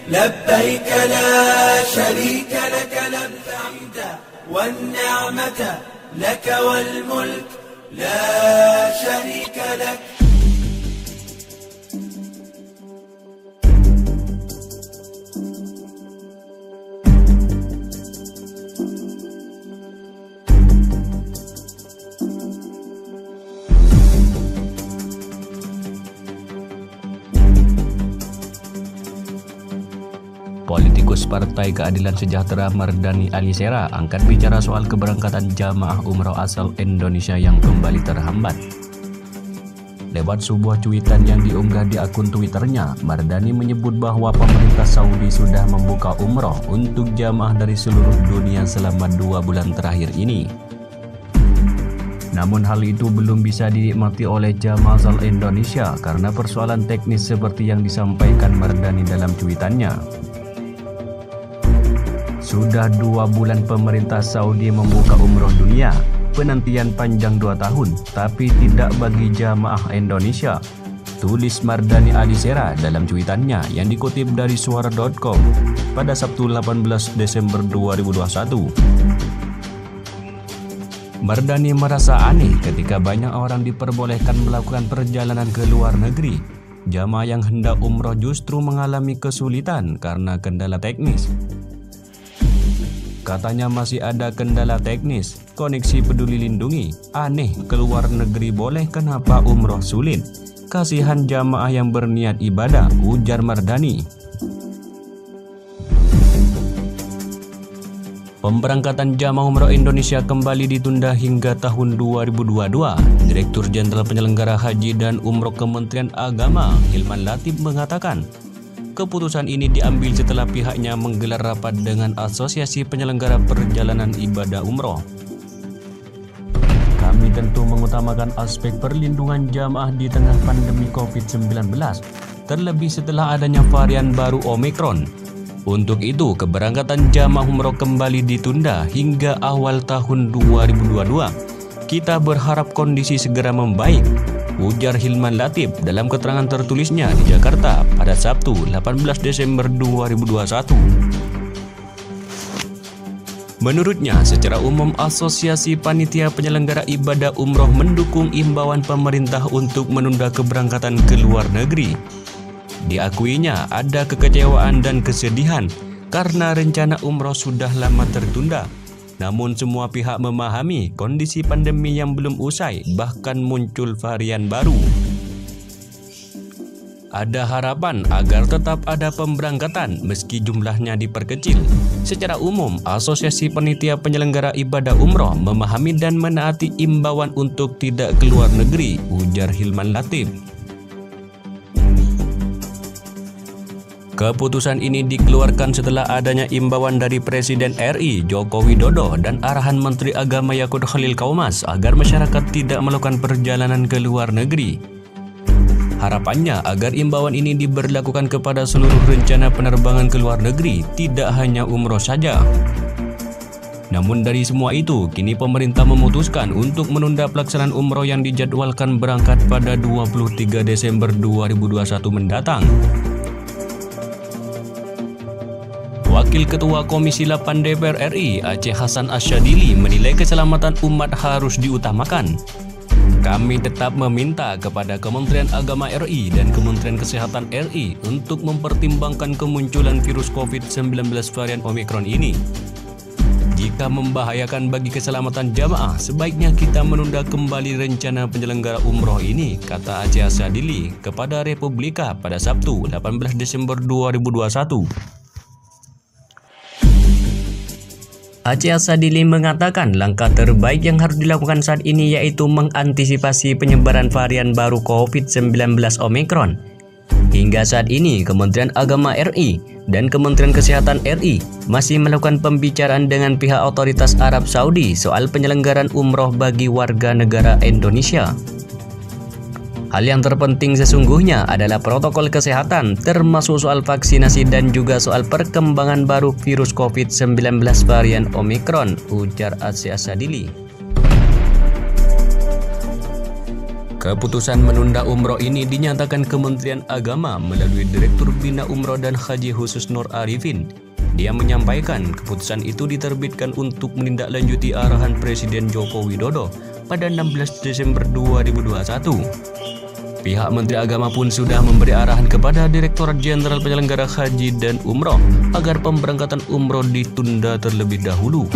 لبيك لا شريك لك الحمد والنعمة لك والملك لا شريك لك. Politikus Partai Keadilan Sejahtera Mardhani Alisera angkat bicara soal keberangkatan jamaah umroh asal Indonesia yang kembali terhambat. Lewat sebuah cuitan yang diunggah di akun Twitternya, Mardhani menyebut bahwa pemerintah Saudi sudah membuka umroh untuk jamaah dari seluruh dunia selama 2 bulan terakhir ini. Namun hal itu belum bisa dinikmati oleh jamaah asal Indonesia karena persoalan teknis seperti yang disampaikan Mardhani dalam cuitannya. Sudah 2 bulan pemerintah Saudi membuka umroh dunia, penantian panjang 2 tahun, tapi tidak bagi jamaah Indonesia, tulis Mardhani Alisera dalam cuitannya yang dikutip dari suara.com pada Sabtu 18 Desember 2021. Mardhani merasa aneh ketika banyak orang diperbolehkan melakukan perjalanan ke luar negeri. Jamaah yang hendak umroh justru mengalami kesulitan karena kendala teknis. Katanya masih ada kendala teknis, koneksi peduli lindungi. Aneh, keluar negeri boleh, kenapa umroh sulit? Kasihan jamaah yang berniat ibadah, ujar Mardhani. Pemberangkatan jamaah umroh Indonesia kembali ditunda hingga tahun 2022. Direktur Jenderal Penyelenggara Haji dan Umroh Kementerian Agama, Hilman Latif, mengatakan, keputusan ini diambil setelah pihaknya menggelar rapat dengan Asosiasi Penyelenggara Perjalanan Ibadah Umroh. Kami tentu mengutamakan aspek perlindungan jamaah di tengah pandemi COVID-19, terlebih setelah adanya varian baru Omicron. Untuk itu, keberangkatan jamaah umroh kembali ditunda hingga awal tahun 2022. Kita berharap kondisi segera membaik, ujar Hilman Latif dalam keterangan tertulisnya di Jakarta pada Sabtu 18 Desember 2021. Menurutnya, secara umum Asosiasi Panitia Penyelenggara Ibadah Umroh mendukung imbauan pemerintah untuk menunda keberangkatan ke luar negeri. Diakuinya ada kekecewaan dan kesedihan karena rencana umroh sudah lama tertunda. Namun semua pihak memahami kondisi pandemi yang belum usai, bahkan muncul varian baru. Ada harapan agar tetap ada pemberangkatan meski jumlahnya diperkecil. Secara umum, Asosiasi Panitia Penyelenggara Ibadah Umroh memahami dan menaati imbauan untuk tidak keluar negeri, ujar Hilman Latif. Keputusan ini dikeluarkan setelah adanya imbauan dari Presiden RI Joko Widodo dan arahan Menteri Agama Yakut Khalil Qaumas agar masyarakat tidak melakukan perjalanan ke luar negeri. Harapannya agar imbauan ini diberlakukan kepada seluruh rencana penerbangan ke luar negeri, tidak hanya umroh saja. Namun dari semua itu, kini pemerintah memutuskan untuk menunda pelaksanaan umroh yang dijadwalkan berangkat pada 23 Desember 2021 mendatang. Wakil Ketua Komisi 8 DPR RI Aceh Hasan Asyadili menilai keselamatan umat harus diutamakan. Kami tetap meminta kepada Kementerian Agama RI dan Kementerian Kesehatan RI untuk mempertimbangkan kemunculan virus COVID-19 varian Omicron ini. Jika membahayakan bagi keselamatan jamaah, sebaiknya kita menunda kembali rencana penyelenggara umroh ini, kata Aceh Asyadili kepada Republika pada Sabtu 18 Desember 2021. Aceh Asyadili mengatakan langkah terbaik yang harus dilakukan saat ini yaitu mengantisipasi penyebaran varian baru COVID-19 Omicron. Hingga saat ini, Kementerian Agama RI dan Kementerian Kesehatan RI masih melakukan pembicaraan dengan pihak otoritas Arab Saudi soal penyelenggaraan umroh bagi warga negara Indonesia. Hal yang terpenting sesungguhnya adalah protokol kesehatan, termasuk soal vaksinasi dan juga soal perkembangan baru virus COVID-19 varian Omicron, ujar Aceh Asyadili. Keputusan menunda umroh ini dinyatakan Kementerian Agama melalui Direktur Bina Umroh dan Haji Khusus Nur Arifin. Dia menyampaikan keputusan itu diterbitkan untuk menindaklanjuti arahan Presiden Joko Widodo pada 16 Desember 2021. Pihak Menteri Agama pun sudah memberi arahan kepada Direktorat Jenderal Penyelenggara Haji dan Umroh agar pemberangkatan umroh ditunda terlebih dahulu.